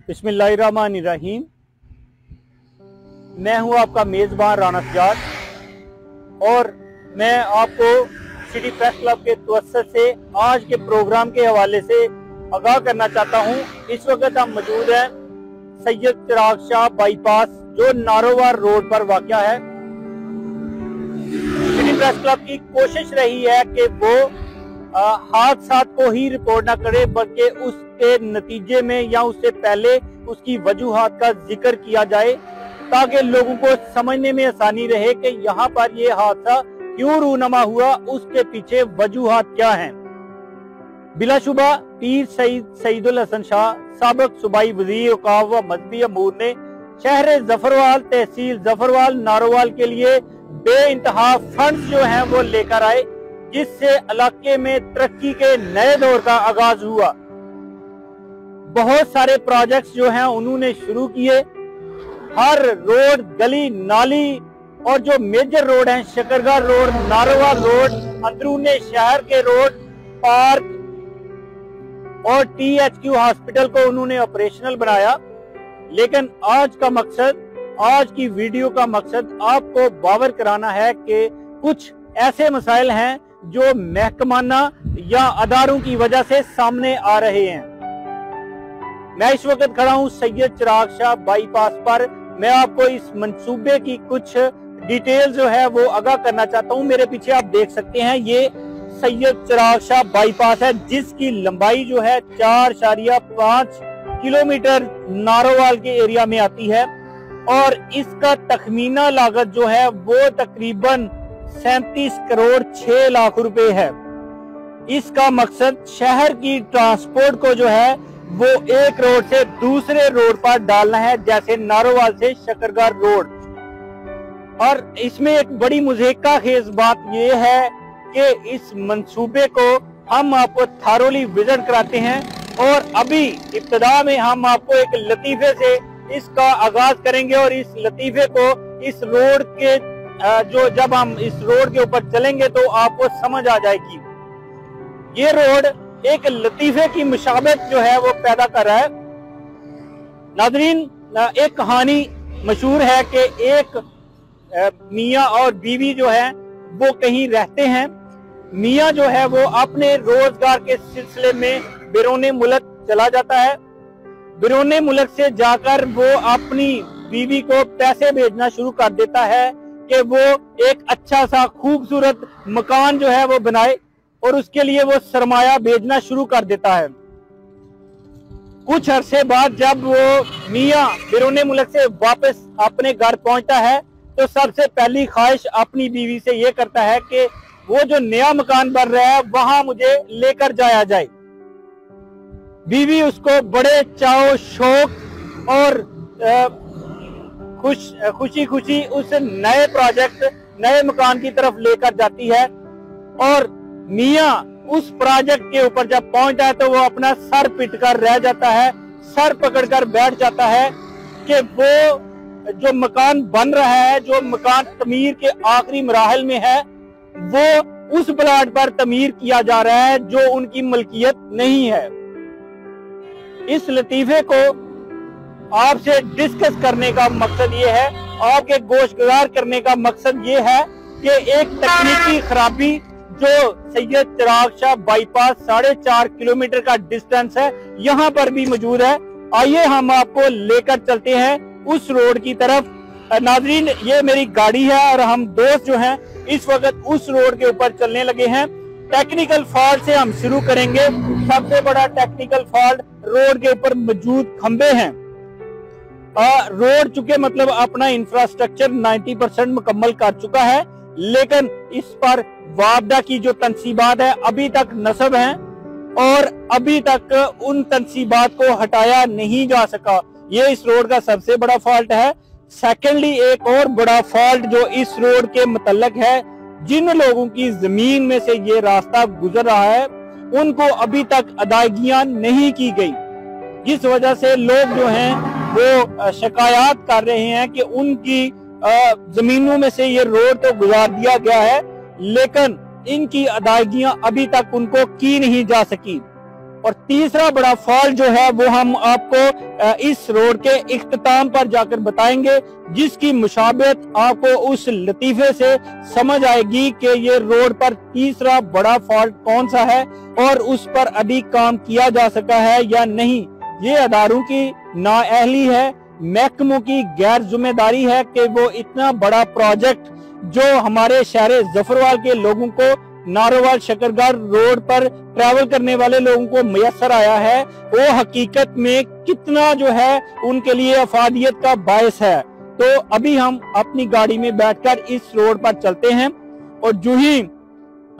बिस्मिल्लाहिर्रहमानिर्रहीम। मैं हूं आपका मेज़बान राना सजाद और मैं आपको सिटी प्रेस क्लब के तवस्सुत से आज के प्रोग्राम के हवाले से आगाह करना चाहता हूं। इस वक्त हम मौजूद हैं सैयद चिराग शाह बाईपास जो नारोवार रोड पर वाक़या है। सिटी प्रेस क्लब की कोशिश रही है कि वो हादसा को ही रिपोर्ट ना करे बल्कि उसके नतीजे में या उससे पहले उसकी वजूहात का जिक्र किया जाए ताकि लोगों को समझने में आसानी रहे कि यहाँ पर ये हादसा क्यों रूनमा हुआ, उसके पीछे वजूहात क्या हैं। बिलाशुबा पीर सईदुल हसन शाह साबिक सूबाई वजीर औकाफ व मजहबी अमूर ने शहर जफरवाल तहसील जफरवाल नारोवाल के लिए बेइंतहा फंड्स जो हैं वो लेकर आए, जिससे इलाके में तरक्की के नए दौर का आगाज हुआ। बहुत सारे प्रोजेक्ट्स जो हैं उन्होंने शुरू किए। हर रोड, गली नाली और जो मेजर रोड हैं, शकरगढ़ रोड, नारोवाल रोड, अंदरूने शहर के रोड, पार्क और THQ हॉस्पिटल को उन्होंने ऑपरेशनल बनाया। लेकिन आज की वीडियो का मकसद आपको बावर कराना है कि कुछ ऐसे मसाइल हैं जो महकमाना या अदारों की वजह से सामने आ रहे हैं। मैं इस वक्त खड़ा हूं सैयद चिराग शाह बाईपास पर। मैं आपको इस मंसूबे की कुछ डिटेल जो है वो आगाह करना चाहता हूं। मेरे पीछे आप देख सकते हैं ये सैयद चिराग शाह बाईपास है, जिसकी लंबाई जो है 4.5 किलोमीटर नारोवाल के एरिया में आती है और इसका तखमीना लागत जो है वो तकरीबन 37 करोड़ 6 लाख रुपए है। इसका मकसद शहर की ट्रांसपोर्ट को जो है वो एक रोड से दूसरे रोड पर डालना है, जैसे नारोवाल से शकरगढ़ रोड। और इसमें एक बड़ी मुज़ेका खेज बात ये है कि इस मंसूबे को हम आपको थारोली विजिट कराते हैं और अभी इब्तिदा में हम आपको एक लतीफे से इसका आगाज करेंगे और इस लतीफे को इस रोड के जब हम इस रोड के ऊपर चलेंगे तो आपको समझ आ जाएगी। ये रोड एक लतीफे की मुशाबत जो है वो पैदा कर रहा है। नाज़रीन, एक कहानी मशहूर है कि एक मियाँ और बीवी जो है वो कहीं रहते हैं। मियाँ जो है वो अपने रोजगार के सिलसिले में बैरूने मुल्क चला जाता है। बैरूने मुल्क से जाकर वो अपनी बीवी को पैसे भेजना शुरू कर देता है कि वो एक अच्छा सा खूबसूरत मकान जो है वो बनाए और उसके लिए वो सरमाया भेजना शुरू कर देता है। कुछ अरसे बाद जब वो मियाँ बैरूने मुल्क से वापस अपने घर पहुंचता है तो सबसे पहली ख्वाहिश अपनी बीवी से ये करता है कि वो जो नया मकान बन रहा है वहां मुझे लेकर जाया जाए। बीवी उसको बड़े चाव शौक और खुशी खुशी उस नए प्रोजेक्ट, नए मकान की तरफ लेकर जाती है और मियाँ उस प्रोजेक्ट के ऊपर जब पहुंचता है तो वो अपना सर पिटकर रह जाता है, सर पकड़कर बैठ जाता है कि वो जो मकान बन रहा है, जो मकान तमीर के आखिरी मराहल में है, वो उस प्लाट पर तमीर किया जा रहा है जो उनकी मलकियत नहीं है। इस लतीफे को आपसे डिस्कस करने का मकसद ये है, आपके गोशगुजार करने का मकसद ये है कि एक तकनीकी खराबी जो सैयद चिराग शाह बाईपास 4.5 किलोमीटर का डिस्टेंस है यहाँ पर भी मौजूद है। आइए हम आपको लेकर चलते हैं उस रोड की तरफ। नाजरीन, ये मेरी गाड़ी है और हम दोस्त जो हैं इस वक्त उस रोड के ऊपर चलने लगे हैं। टेक्निकल फॉल्ट से हम शुरू करेंगे। सबसे बड़ा टेक्निकल फॉल्ट रोड के ऊपर मौजूद खंबे हैं। रोड चुके मतलब अपना इंफ्रास्ट्रक्चर 90% मुकम्मल कर चुका है, लेकिन इस पर वापदा की जो तनसीबात है अभी तक नस्ब हैं और अभी तक उन तनसीबात को हटाया नहीं जा सका। ये इस रोड का सबसे बड़ा फॉल्ट है। सेकेंडली, एक और बड़ा फॉल्ट जो इस रोड के मुतल्लक है, जिन लोगों की जमीन में से ये रास्ता गुजर रहा है उनको अभी तक अदायगियां नहीं की गई, जिस वजह से लोग जो हैं वो शिकायत कर रहे हैं कि उनकी जमीनों में से ये रोड तो गुजार दिया गया है लेकिन इनकी अदायगियां अभी तक उनको की नहीं जा सकी। और तीसरा बड़ा फॉल्ट जो है वो हम आपको इस रोड के इख्तिताम पर जाकर बताएंगे, जिसकी मुशाबहत आपको उस लतीफे से समझ आएगी कि ये रोड पर तीसरा बड़ा फॉल्ट कौन सा है और उस पर अभी काम किया जा सका है या नहीं। ये अदारों की नाअहली है, महकमों की गैर जिम्मेदारी है कि वो इतना बड़ा प्रोजेक्ट जो हमारे शहर जफरवाल के लोगों को, नारोवाल शकरगार रोड पर ट्रैवल करने वाले लोगों को मयसर आया है, वो हकीकत में कितना जो है उनके लिए अफादियत का बायस है। तो अभी हम अपनी गाड़ी में बैठकर इस रोड पर चलते हैं और जो ही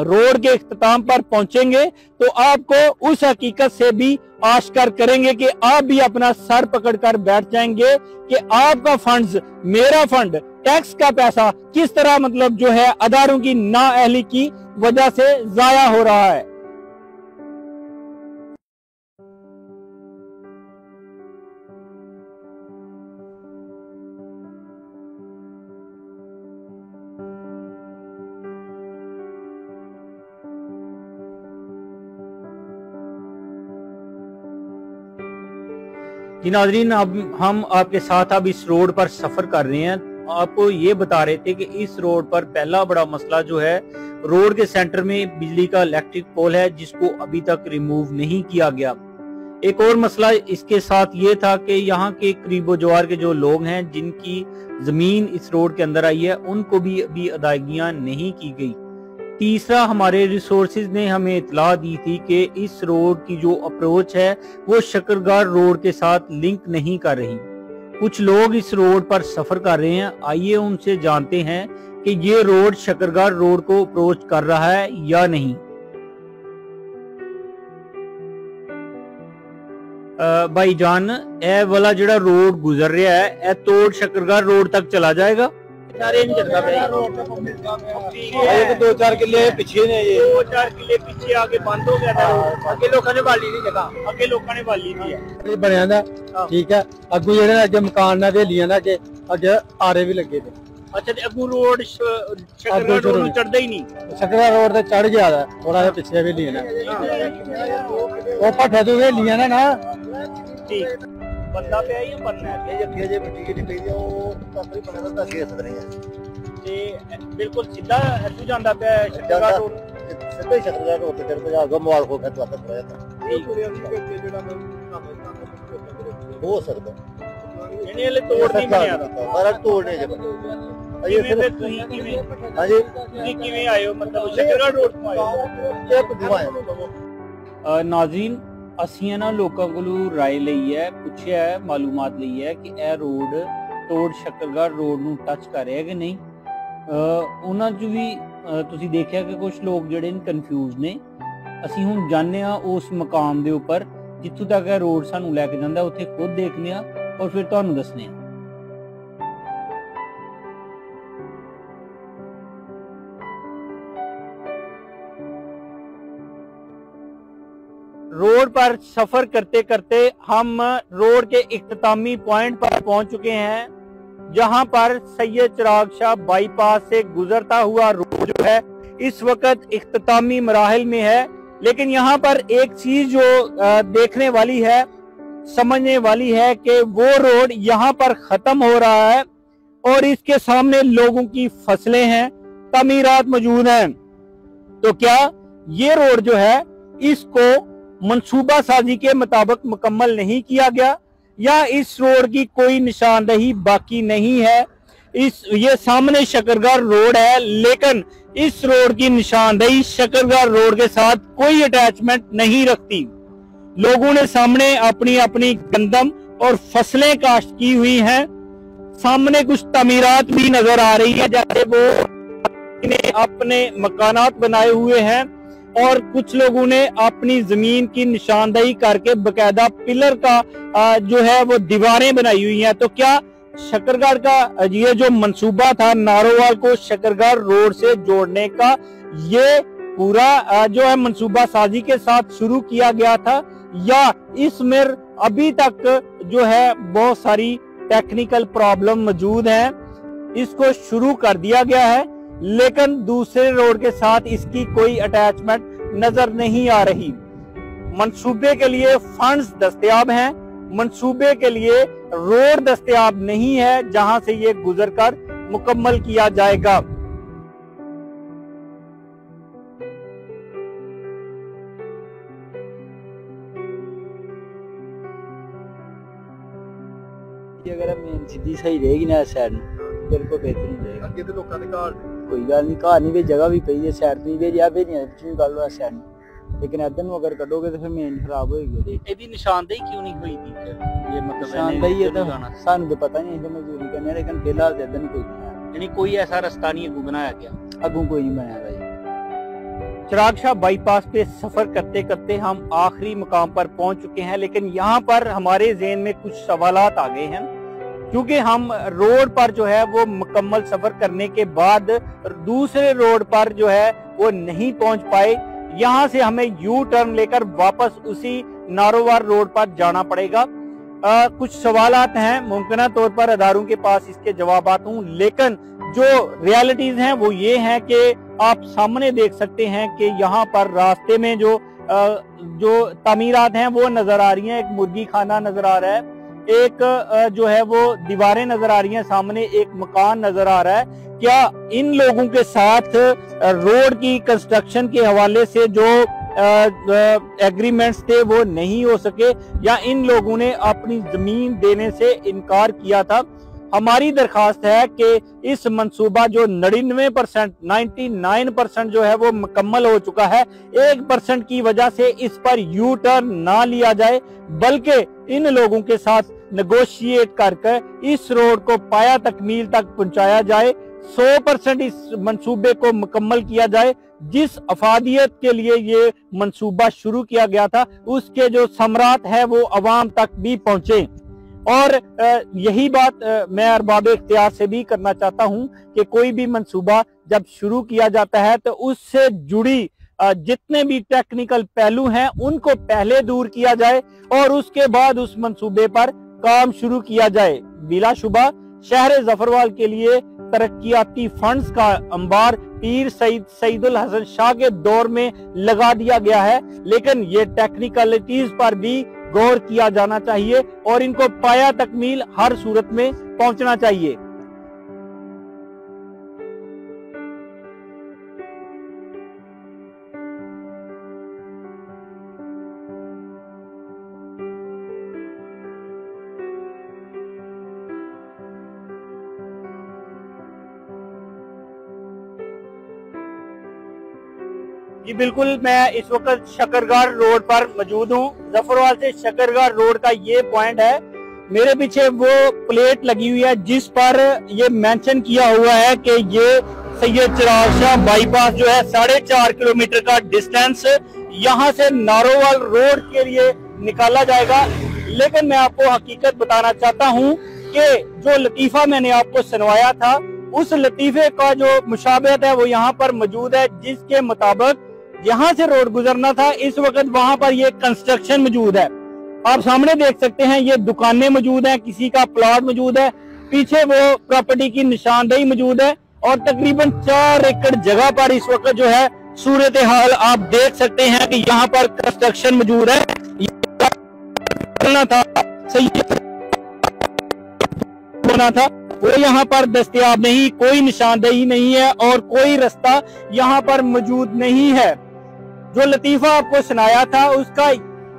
रोड के इख्तिताम पर पहुंचेंगे तो आपको उस हकीकत से भी आश्कार करेंगे कि आप भी अपना सर पकड़कर बैठ जाएंगे कि आपका फंड्स, मेरा फंड, टैक्स का पैसा किस तरह मतलब जो है अदारों की नाअहली की वजह से जाया हो रहा है। जी नाज़रीन, अब हम आपके साथ अब इस रोड पर सफर कर रहे हैं। आपको ये बता रहे थे कि इस रोड पर पहला बड़ा मसला जो है, रोड के सेंटर में बिजली का इलेक्ट्रिक पोल है जिसको अभी तक रिमूव नहीं किया गया। एक और मसला इसके साथ ये था कि यहाँ के करीबो जवार के जो लोग हैं जिनकी जमीन इस रोड के अंदर आई है, उनको भी अभी अदायगियां नहीं की गई। तीसरा, हमारे रिसोर्सेज ने हमें इतला दी थी कि इस रोड की जो अप्रोच है वो शकरगार रोड के साथ लिंक नहीं कर रही। कुछ लोग इस रोड पर सफर कर रहे हैं, आइए उनसे जानते हैं कि ये रोड शकरगार रोड को अप्रोच कर रहा है या नहीं। भाईजान, ए वाला जेड़ा रोड गुजर रहा है, ए तोड़ शकरगार रोड तक चला जाएगा? दो चार किले पीछे ने, ये 2-4 किले पीछे आगे बंद हो गया था। अगे लोगों ने वाली नहीं जगह, अगे लोगों ने वाली थी बनया ना, ठीक है। अगू जेडे अगे मकान ना हवेलियां ना अगे आरे भी लगे थे। अच्छा, अगू रोड शकरगार रोड चढ़दा ही नहीं, शकरगार रोड ते चढ़ गया था, थोड़ा सा पीछे हवेलियां ना, वो भट्ठे तो हवेलियां ना ठीक बंदा पे आई बनना है ये जे मिट्टी की निकली वो काफी बना था के सद रही है ते बिल्कुल सीधा ऐसे जांदा पे शकरगार रोड, सीधा शकरगार रोड ते चढ़ जाओ मोबाइल को खत वापस पड़ा था। हो सकता इन्हें ले तोड़ नहीं बनया था, पर तोड़ नहीं जब ये फिर किवें हां जी किवें आए हो, मतलब शकरगार रोड को आए हो? ये पुदवा है। नाज़रीन, ਅਸੀਂ ਨਾ ਲੋਕਾਂ ਕੋਲੋਂ ਰਾਏ ਲਈ ਹੈ, ਪੁੱਛਿਆ ਹੈ, ਮਾਲੂਮਾਤ ਲਈ ਹੈ ਕਿ ਇਹ ਰੋਡ ਤੋੜ ਸ਼ਕਰਗੜ ਰੋਡ ਨੂੰ ਟੱਚ ਕਰ ਰਿਹਾ ਕਿ ਨਹੀਂ। ਉਹਨਾਂ 'ਚ ਵੀ ਤੁਸੀਂ ਦੇਖਿਆ ਕਿ ਕੁਝ ਲੋਕ ਜਿਹੜੇ ਨੇ ਕਨਫਿਊਜ਼ ਨੇ। ਅਸੀਂ ਹੁਣ ਜਾਣਦੇ ਆ ਉਸ ਮਕਾਮ ਦੇ ਉੱਪਰ ਜਿੱਥੋਂ ਤੱਕ ਇਹ ਰੋਡ ਸਾਨੂੰ ਲੈ ਕੇ ਜਾਂਦਾ, ਉੱਥੇ ਖੁਦ ਦੇਖਦੇ ਆ ਔਰ ਫਿਰ ਤੁਹਾਨੂੰ ਦੱਸਦੇ ਆ। रोड पर सफर करते करते हम रोड के इख्तितामी पॉइंट पर पहुंच चुके हैं, जहां पर सैयद चिराग शाह बाईपास से गुजरता हुआ रोड जो है इस वक्त इख्तितामी मराहिल में है। लेकिन यहां पर एक चीज जो देखने वाली है, समझने वाली है कि वो रोड यहां पर खत्म हो रहा है और इसके सामने लोगों की फसलें हैं, तमीरात मौजूद हैं। तो क्या ये रोड जो है इसको मंसूबा साजी के मुताबिक मुकम्मल नहीं किया गया या इस रोड की कोई निशानदही बाकी नहीं है? ये सामने शकरगार रोड है, लेकिन इस रोड की निशानदही शकरगार रोड के साथ कोई अटैचमेंट नहीं रखती। लोगों ने सामने अपनी अपनी गंदम और फसलें काश्त की हुई हैं। सामने कुछ तमीरात भी नजर आ रही है, जैसे वो अपने मकानात बनाए हुए हैं और कुछ लोगों ने अपनी जमीन की निशानदही करके बकायदा पिलर का जो है वो दीवारें बनाई हुई हैं। तो क्या शकरगढ़ का ये जो मंसूबा था नारोवाल को शकरगढ़ रोड से जोड़ने का, ये पूरा जो है मंसूबा साजी के साथ शुरू किया गया था या इसमें अभी तक जो है बहुत सारी टेक्निकल प्रॉब्लम मौजूद हैं? इसको शुरू कर दिया गया है लेकिन दूसरे रोड के साथ इसकी कोई अटैचमेंट नजर नहीं आ रही। मंसूबे के लिए फंड्स दस्तयाब हैं, मंसूबे के लिए रोड दस्तयाब नहीं है जहां से ये गुजरकर मुकम्मल किया जाएगा। अगर मेन सीधी सही रहेगी ना साइड बिल्कुल बेहतर नहीं रहेगा। ਅੱਗੇ ਤੇ ਲੋਕਾਂ ਦੇ ਘਰ कोई गल नहीं, घर नहीं भी जगह भी पई है साइड तो भी या भी नहीं गल हुआ साइड, लेकिन इधर ਨੂੰ अगर कटोगे तो फिर मेन खराब होएगी। ਇਹਦੀ ਨਿਸ਼ਾਨਦੇਹੀ क्यों नहीं हुई थी फिर? ये मतलब शानदाई है तो सानू तो पता नहीं है मजदूरी करने, लेकिन फिलहाल इधर नहीं कोई है, यानी कोई ऐसा रास्ता नहीं अगू बनाया गया, अगू कोई नहीं बनाया भाई। चिराग शाह बाईपास पे सफर करते करते हम आखिरी मुकाम पर पहुंच चुके हैं, लेकिन यहाँ पर हमारे ज़हन में कुछ सवालात आ गए हैं, क्योंकि हम रोड पर जो है वो मुकम्मल सफर करने के बाद दूसरे रोड पर जो है वो नहीं पहुंच पाए। यहाँ से हमें यू टर्न लेकर वापस उसी नारोवार रोड पर जाना पड़ेगा। कुछ सवालात हैं, मुमकिन तौर पर अदारों के पास इसके जवाबात हूँ, लेकिन जो रियलिटीज हैं वो ये हैं कि आप सामने देख सकते हैं कि यहाँ पर रास्ते में जो तामीरात हैं वो नजर आ रही हैं। एक मुर्गी खाना नजर आ रहा है, एक जो है वो दीवारें नजर आ रही हैं, सामने एक मकान नजर आ रहा है। क्या इन लोगों के साथ रोड की कंस्ट्रक्शन के हवाले से जो एग्रीमेंट्स थे वो नहीं हो सके, या इन लोगों ने अपनी जमीन देने से इनकार किया था? हमारी दरखास्त है कि इस मंसूबा जो 99% जो है वो मुकम्मल हो चुका है, 1% की वजह से इस पर यू टर्न ना लिया जाए, बल्कि इन लोगों के साथ नेगोशिएट करके इस रोड को पाया तकमील तक पहुंचाया जाए, 100% इस मंसूबे को मुकम्मल किया जाए। जिस अफादियत के लिए ये मंसूबा शुरू किया गया था उसके जो समरात है वो अवाम तक भी पहुंचे। और यही बात मैं अरबाब इख्तियार से भी करना चाहता हूं कि कोई भी मंसूबा जब शुरू किया जाता है तो उससे जुड़ी जितने भी टेक्निकल पहलू हैं उनको पहले दूर किया जाए और उसके बाद उस मंसूबे पर काम शुरू किया जाए। बिलाशुबा शहर जफरवाल के लिए तरक्याती फंड्स का अंबार पीर सईदुल हसन शाह के दौर में लगा दिया गया है, लेकिन ये टेक्निकलिटीज पर भी गौर किया जाना चाहिए और इनको पाया तकमील हर सूरत में पहुंचना चाहिए। जी बिल्कुल, मैं इस वक्त शकरगार रोड पर मौजूद हूँ। जफरवाल से शकरगार रोड का ये पॉइंट है। मेरे पीछे वो प्लेट लगी हुई है जिस पर ये मेंशन किया हुआ है कि ये सैयद चिराग शाह बाईपास जो है 4.5 किलोमीटर का डिस्टेंस यहाँ से नारोवाल रोड के लिए निकाला जाएगा। लेकिन मैं आपको हकीकत बताना चाहता हूँ कि जो लतीफा मैंने आपको सुनवाया था उस लतीफे का जो मुशाबहत है वो यहाँ पर मौजूद है, जिसके मुताबिक यहाँ से रोड गुजरना था, इस वक्त वहां पर ये कंस्ट्रक्शन मौजूद है। आप सामने देख सकते हैं ये दुकानें मौजूद हैं, किसी का प्लॉट मौजूद है, पीछे वो प्रॉपर्टी की निशानदेही मौजूद है और तकरीबन 4 एकड़ जगह पर इस वक्त जो है सूरत हाल आप देख सकते हैं कि यहाँ पर कंस्ट्रक्शन मौजूद है। था होना था वो यहाँ पर दस्तयाब नहीं, कोई निशानदेही नहीं है और कोई रास्ता यहाँ पर मौजूद नहीं है। जो लतीफा आपको सुनाया था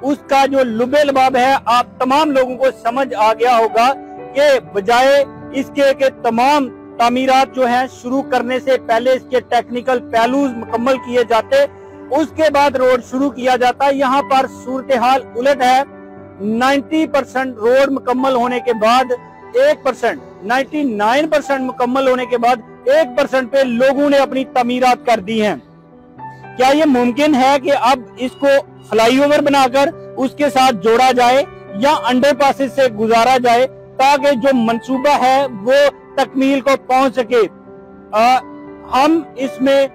उसका जो लुबे लबाब है आप तमाम लोगों को समझ आ गया होगा कि बजाय इसके के तमाम तामीरात जो हैं शुरू करने से पहले इसके टेक्निकल पहलू मुकम्मल किए जाते, उसके बाद रोड शुरू किया जाता। यहाँ पर सूरत हाल उलट है। 90% रोड मुकम्मल होने के बाद 1%, 99% मुकम्मल होने के बाद 1% पे लोगों ने अपनी तमीरात कर दी हैं। क्या ये मुमकिन है कि अब इसको फ्लाईओवर बनाकर उसके साथ जोड़ा जाए या अंडरपासेस से गुजारा जाए ताकि जो मंसूबा है वो तकमील को पहुंच सके? हम इसमें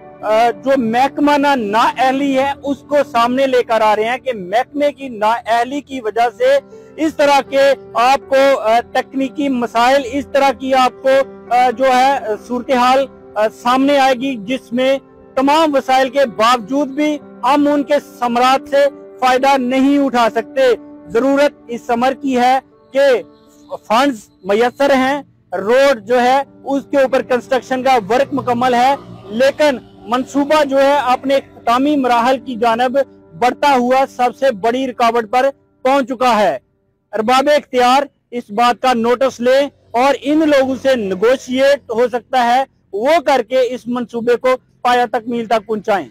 जो महकमा नाअहली है उसको सामने लेकर आ रहे हैं कि महकमे की नाअहली की वजह से इस तरह के आपको तकनीकी मसाइल, इस तरह की आपको जो है सूरत हाल सामने आएगी जिसमें तमाम वसाइल के बावजूद भी हम उनके समरात से फायदा नहीं उठा सकते। जरूरत इस समर की है कि फंड्स मयसर हैं, रोड जो है उसके ऊपर कंस्ट्रक्शन का वर्क मुकम्मल है, लेकिन मंसूबा जो है अपने इख्तितामी मराहल की जानब बढ़ता हुआ सबसे बड़ी रुकावट पर पहुंच चुका है। अरबाब इख्तियार इस बात का नोटिस ले और इन लोगों से नेगोशिएट हो सकता है वो करके इस मंसूबे को पाया तकमील तक पहुंचाएं।